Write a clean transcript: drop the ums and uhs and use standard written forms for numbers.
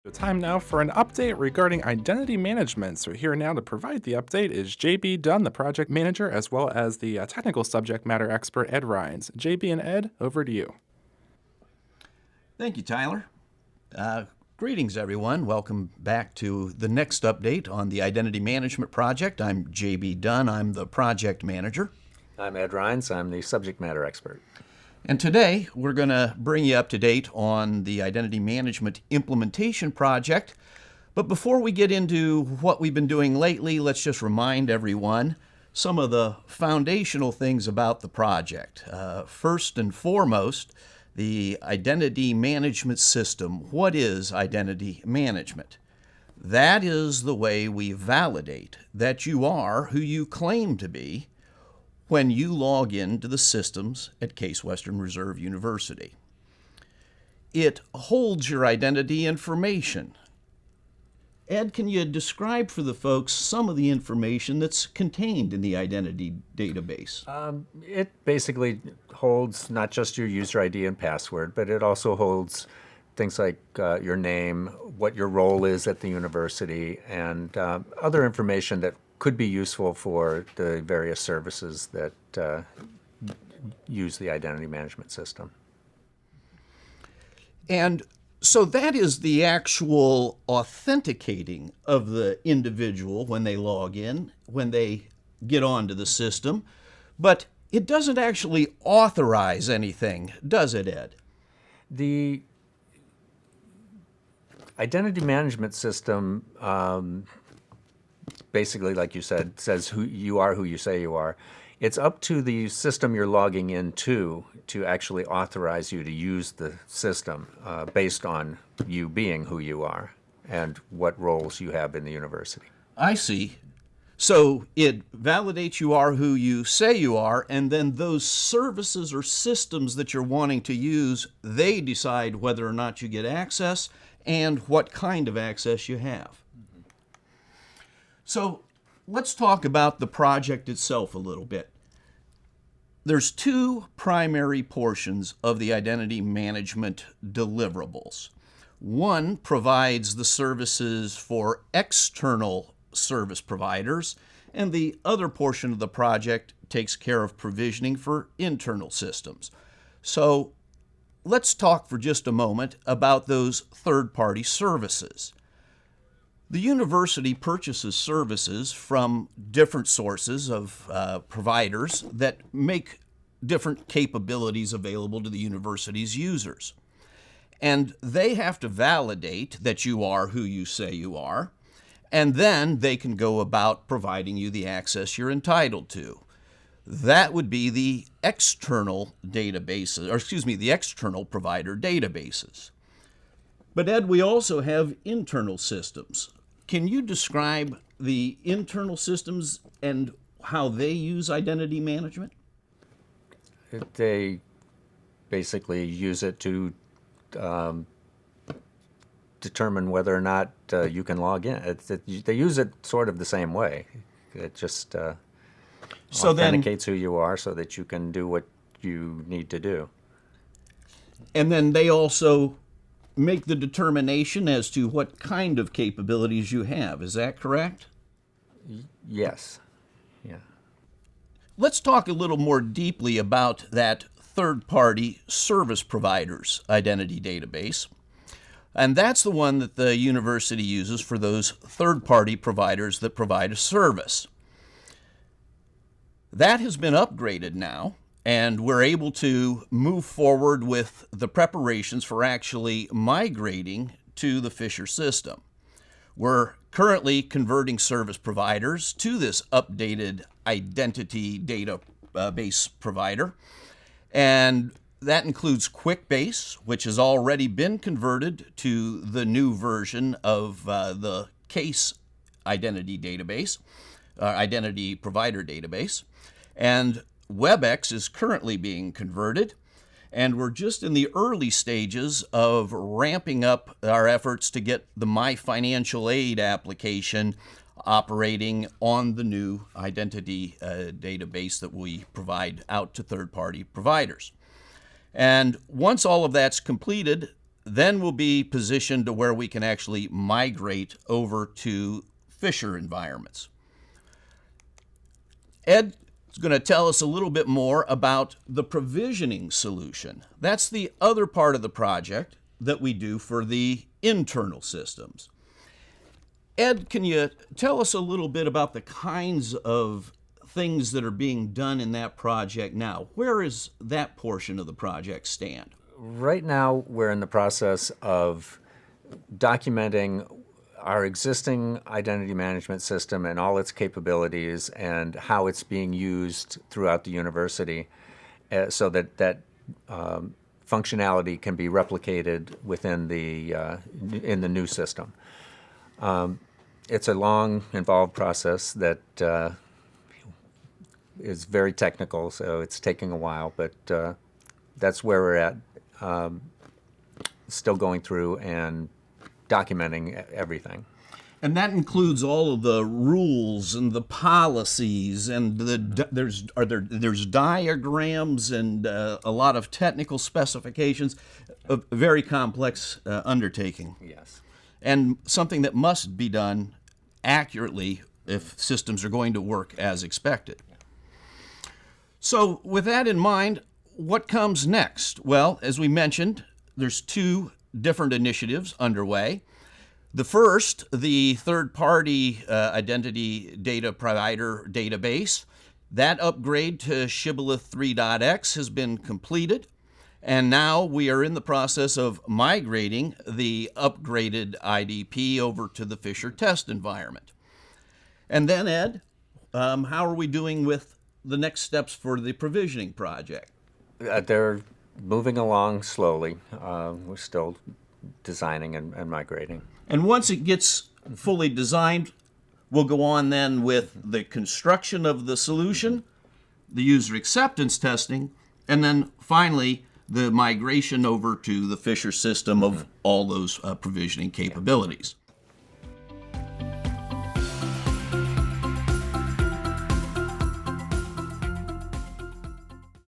The time now for an update regarding identity management. So here now to provide the update is JB Dunn, the project manager, as well as the technical subject matter expert, Ed Rhines. JB and Ed, over to you. Thank you, Tyler. Greetings, everyone. Welcome back to the next update on the Identity Management Project. I'm JB Dunn. I'm the project manager. I'm Ed Rhines. I'm the subject matter expert. And today we're going to bring you up to date on the Identity Management Implementation Project. But before we get into what we've been doing lately, let's just remind everyone some of the foundational things about the project. First and foremost, the Identity Management System. What is identity management? That is the way we validate that you are who you claim to be when you log into the systems at Case Western Reserve University. It holds your identity information. Ed, can you describe for the folks some of the information that's contained in the identity database? It basically holds not just your user ID and password, but it also holds things like your name, what your role is at the university, and other information that could be useful for the various services that use the identity management system. And so that is the actual authenticating of the individual when they log in, when they get onto the system. But it doesn't actually authorize anything, does it, Ed? The identity management system basically, like you said, says who you say you are. It's up to the system you're logging into to actually authorize you to use the system based on you being who you are and what roles you have in the university. I see. So it validates you are who you say you are, and then those services or systems that you're wanting to use, they decide whether or not you get access and what kind of access you have. So let's talk about the project itself a little bit. There's two primary portions of the identity management deliverables. One provides the services for external service providers, and the other portion of the project takes care of provisioning for internal systems. So let's talk for just a moment about those third-party services. The university purchases services from different sources of providers that make different capabilities available to the university's users. And they have to validate that you are who you say you are, and then they can go about providing you the access you're entitled to. That would be the external databases, the external provider databases. But Ed, we also have internal systems. Can you describe the internal systems and how they use identity management? They basically use it to determine whether or not you can log in. They use it sort of the same way. It just authenticates who you are so that you can do what you need to do. And then they also make the determination as to what kind of capabilities you have. Is that correct? Yes. Yeah. Let's talk a little more deeply about that third-party service provider's identity database. And that's the one that the university uses for those third-party providers that provide a service. That has been upgraded now, and we're able to move forward with the preparations for actually migrating to the Fischer system. We're currently converting service providers to this updated identity database provider, and that includes QuickBase, which has already been converted to the new version of the Case identity database, identity provider database, and WebEx is currently being converted, and we're just in the early stages of ramping up our efforts to get the My Financial Aid application operating on the new identity database that we provide out to third-party providers. And once all of that's completed, then we'll be positioned to where we can actually migrate over to Fischer environments. Ed is going to tell us a little bit more about the provisioning solution. That's the other part of the project that we do for the internal systems. Ed, can you tell us a little bit about the kinds of things that are being done in that project now? Where is that portion of the project stand? Right now, we're in the process of documenting our existing identity management system and all its capabilities and how it's being used throughout the university so that functionality can be replicated within in the new system. It's a long, involved process that is very technical, so it's taking a while, but that's where we're at, still going through and documenting everything. And that includes all of the rules and the policies, and there's diagrams and a lot of technical specifications. A very complex undertaking. Yes. And something that must be done accurately if systems are going to work as expected. So with that in mind, what comes next? Well, as we mentioned, there's two different initiatives underway. The first, the third-party identity data provider database, that upgrade to Shibboleth 3.x has been completed, and now we are in the process of migrating the upgraded IDP over to the Fischer test environment. And then, Ed, how are we doing with the next steps for the provisioning project? They're moving along slowly. We're still designing and migrating. And once it gets fully designed, we'll go on then with the construction of the solution, the user acceptance testing, and then finally the migration over to the Fischer system of all those provisioning capabilities.